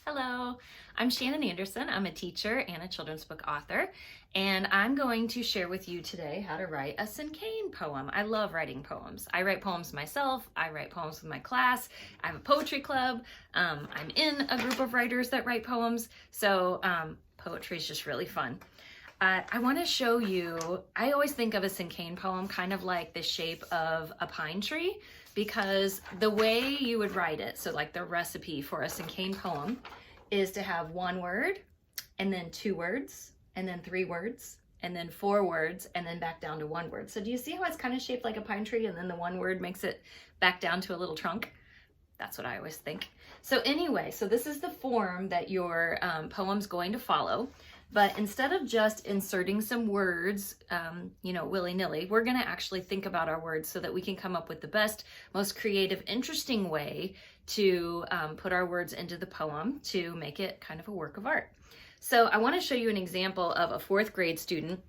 Hello, I'm Shannon Anderson. I'm a teacher and a children's book author, and I'm going to share with you today how to write a Cinquain poem. I love writing poems. I write poems myself. I write poems with my class. I have a poetry club. I'm in a group of writers that write poems, so poetry is just really fun. I want to show you, I always think of a Cinquain poem kind of like the shape of a pine tree, because the way you would write it, so like the recipe for a Cinquain poem, is to have one word, and then two words, and then three words, and then four words, and then back down to one word. So do you see how it's kind of shaped like a pine tree, and then the one word makes it back down to a little trunk? That's what I always think. So anyway, so this is the form that your poem's going to follow. But instead of just inserting some words, willy-nilly, we're going to actually think about our words so that we can come up with the best, most creative, interesting way to put our words into the poem to make it kind of a work of art. So I want to show you an example of a fourth grade student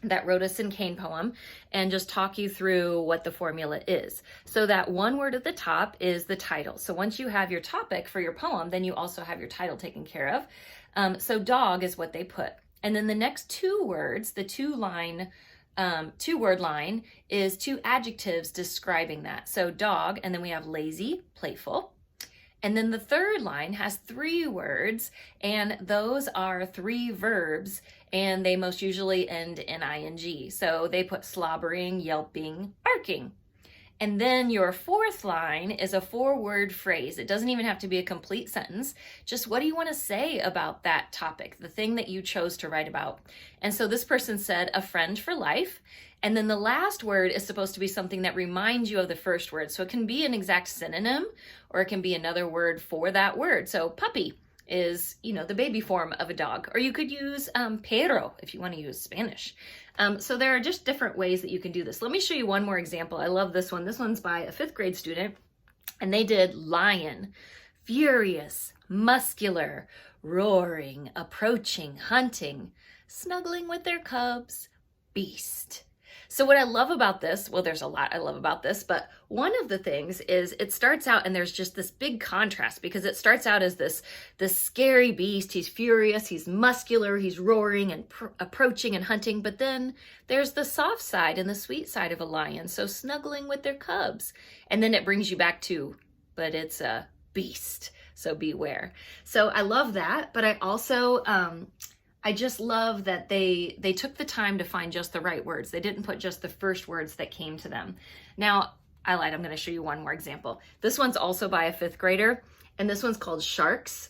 that wrote a Cinquain poem and just talk you through what the formula is. So that one word at the top is the title. So once you have your topic for your poem, then you also have your title taken care of. So dog is what they put. And then the next two words, the two-word line is two adjectives describing that. So dog, and then we have lazy, playful. And then the third line has three words, and those are three verbs, and they most usually end in ing. So they put slobbering, yelping, barking. And then your fourth line is a four-word phrase. It doesn't even have to be a complete sentence. Just what do you want to say about that topic, the thing that you chose to write about? And so this person said, a friend for life. And then the last word is supposed to be something that reminds you of the first word. So it can be an exact synonym, or it can be another word for that word. So puppy is, the baby form of a dog. Or you could use perro if you want to use Spanish. So there are just different ways that you can do this. Let me show you one more example. I love this one. This one's by a fifth grade student, and they did lion, furious, muscular, roaring, approaching, hunting, snuggling with their cubs, beast. So what I love about this, well, there's a lot I love about this, but one of the things is it starts out and there's just this big contrast, because it starts out as this scary beast. He's furious, he's muscular, he's roaring and approaching and hunting, but then there's the soft side and the sweet side of a lion, so snuggling with their cubs. And then it brings you back to, but it's a beast, so beware. So I love that, but I also, I just love that they took the time to find just the right words. They didn't put just the first words that came to them. Now, I lied, I'm gonna show you one more example. This one's also by a fifth grader, and this one's called Sharks.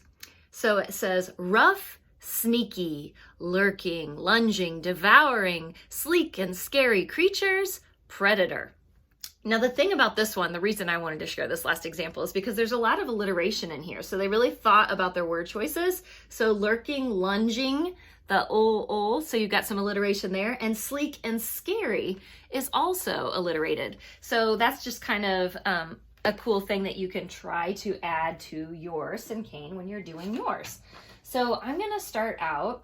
So it says, rough, sneaky, lurking, lunging, devouring, sleek and scary creatures, predator. Now, the thing about this one, the reason I wanted to share this last example is because there's a lot of alliteration in here. So they really thought about their word choices. So lurking, lunging, the ol, so you've got some alliteration there. And sleek and scary is also alliterated. So that's just kind of a cool thing that you can try to add to your Cinquain when you're doing yours. So I'm going to start out,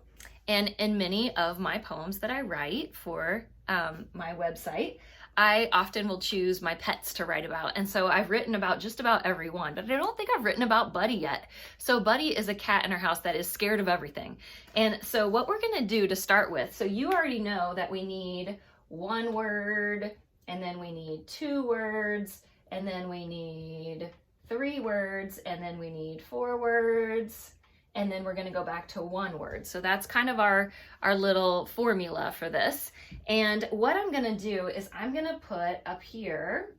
and in many of my poems that I write for my website, I often will choose my pets to write about. And so I've written about just about every one, but I don't think I've written about Buddy yet. So Buddy is a cat in our house that is scared of everything. And so what we're gonna do to start with, so you already know that we need one word, and then we need two words, and then we need three words, and then we need four words, and then we're going to go back to one word. So that's kind of our little formula for this. And what I'm going to do is I'm going to put up here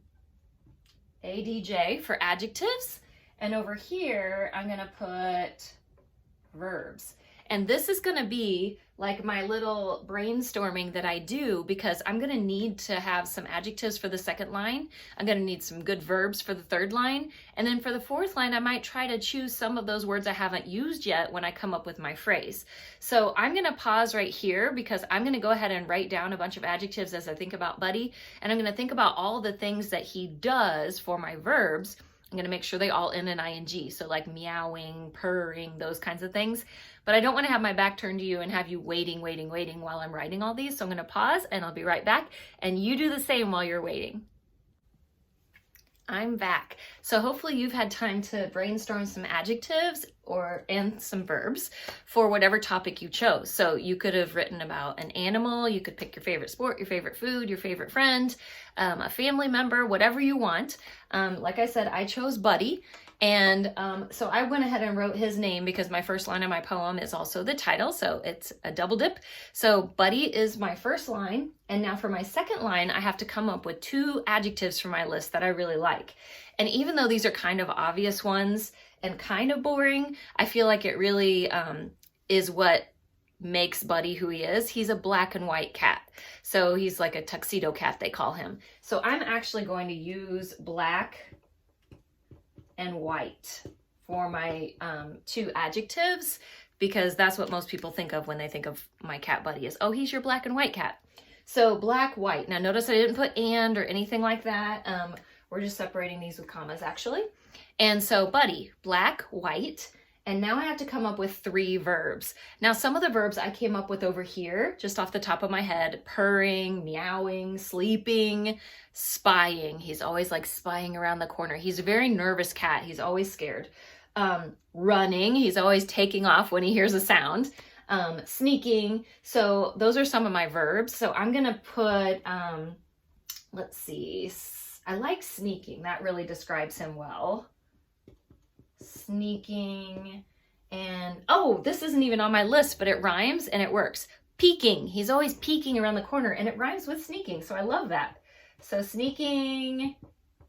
ADJ for adjectives, and over here I'm going to put verbs. And this is going to be like my little brainstorming that I do, because I'm going to need to have some adjectives for the second line. I'm going to need some good verbs for the third line. And then for the fourth line, I might try to choose some of those words I haven't used yet when I come up with my phrase. So I'm going to pause right here, because I'm going to go ahead and write down a bunch of adjectives as I think about Buddy. And I'm going to think about all the things that he does for my verbs. I'm going to make sure they all end in ing, so like meowing, purring, those kinds of things. But I don't want to have my back turned to you and have you waiting while I'm writing all these. So I'm going to pause and I'll be right back, and you do the same while you're waiting. I'm back. So hopefully you've had time to brainstorm some adjectives and some verbs for whatever topic you chose. So you could have written about an animal, you could pick your favorite sport, your favorite food, your favorite friend, a family member, whatever you want. Like I said, I chose Buddy. And so I went ahead and wrote his name because my first line of my poem is also the title, so it's a double dip. So Buddy is my first line, and now for my second line, I have to come up with 2 adjectives for my list that I really like. And even though these are kind of obvious ones and kind of boring, I feel like it really is what makes Buddy who he is. He's a black and white cat. So he's like a tuxedo cat, they call him. So I'm actually going to use black and white for my 2 adjectives, because that's what most people think of when they think of my cat Buddy is, oh, he's your black and white cat. So black, white. Now notice I didn't put and or anything like that. We're just separating these with commas actually. And so Buddy, black, white. And now I have to come up with 3 verbs. Now some of the verbs I came up with over here, just off the top of my head: purring, meowing, sleeping, spying. He's always like spying around the corner. He's a very nervous cat. He's always scared. Running. He's always taking off when he hears a sound. Sneaking. So those are some of my verbs. So I'm going to put, let's see. I like sneaking. That really describes him well. Sneaking. And oh, this isn't even on my list, but it rhymes and it works. Peeking. He's always peeking around the corner, and it rhymes with sneaking. So I love that. So sneaking,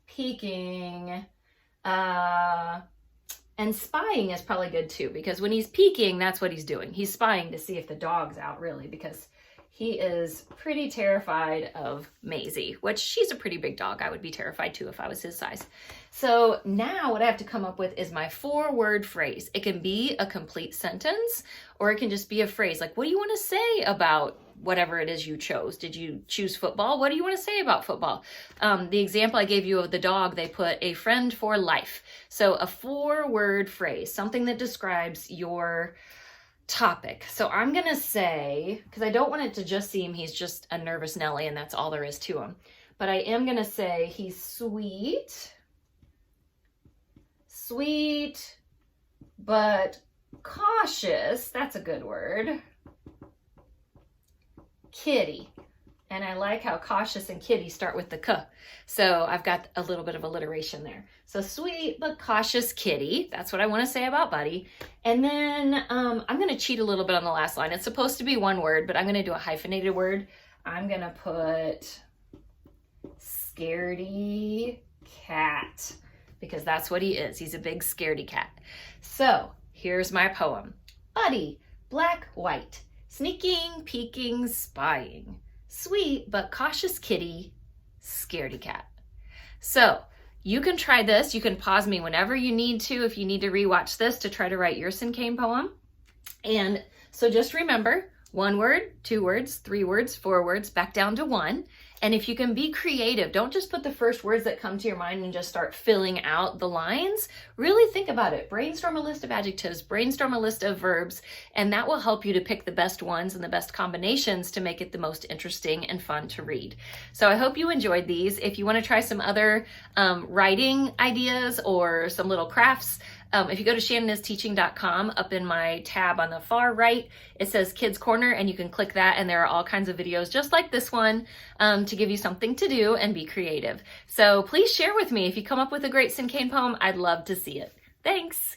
peeking, and spying is probably good too, because when he's peeking, that's what he's doing. He's spying to see if the dog's out, really, because he is pretty terrified of Maisie, which she's a pretty big dog. I would be terrified too if I was his size. So now what I have to come up with is my 4-word phrase. It can be a complete sentence, or it can just be a phrase. Like, what do you want to say about whatever it is you chose? Did you choose football? What do you want to say about football? The example I gave you of the dog, they put a friend for life. So a 4-word phrase, something that describes your topic. So I'm going to say, because I don't want it to just seem he's just a nervous Nelly and that's all there is to him, but I am going to say he's sweet, but cautious. That's a good word. Kitty. And I like how cautious and kitty start with the k. So I've got a little bit of alliteration there. So sweet but cautious kitty. That's what I want to say about Buddy. And then I'm going to cheat a little bit on the last line. It's supposed to be 1 word, but I'm going to do a hyphenated word. I'm going to put scaredy cat, because that's what he is. He's a big scaredy cat. So here's my poem. Buddy, black, white, sneaking, peeking, spying, sweet but cautious kitty, scaredy cat. So you can try this. You can pause me whenever you need to if you need to rewatch this to try to write your Cinquain poem. And so just remember, 1 word, 2 words, 3 words, 4 words, back down to 1. And if you can be creative, don't just put the first words that come to your mind and just start filling out the lines. Really think about it. Brainstorm a list of adjectives, brainstorm a list of verbs, and that will help you to pick the best ones and the best combinations to make it the most interesting and fun to read. So I hope you enjoyed these. If you want to try some other writing ideas or some little crafts, if you go to shannonisteaching.com, up in my tab on the far right, it says Kids Corner, and you can click that, and there are all kinds of videos just like this one to give you something to do and be creative. So please share with me if you come up with a great Cinquain poem. I'd love to see it. Thanks.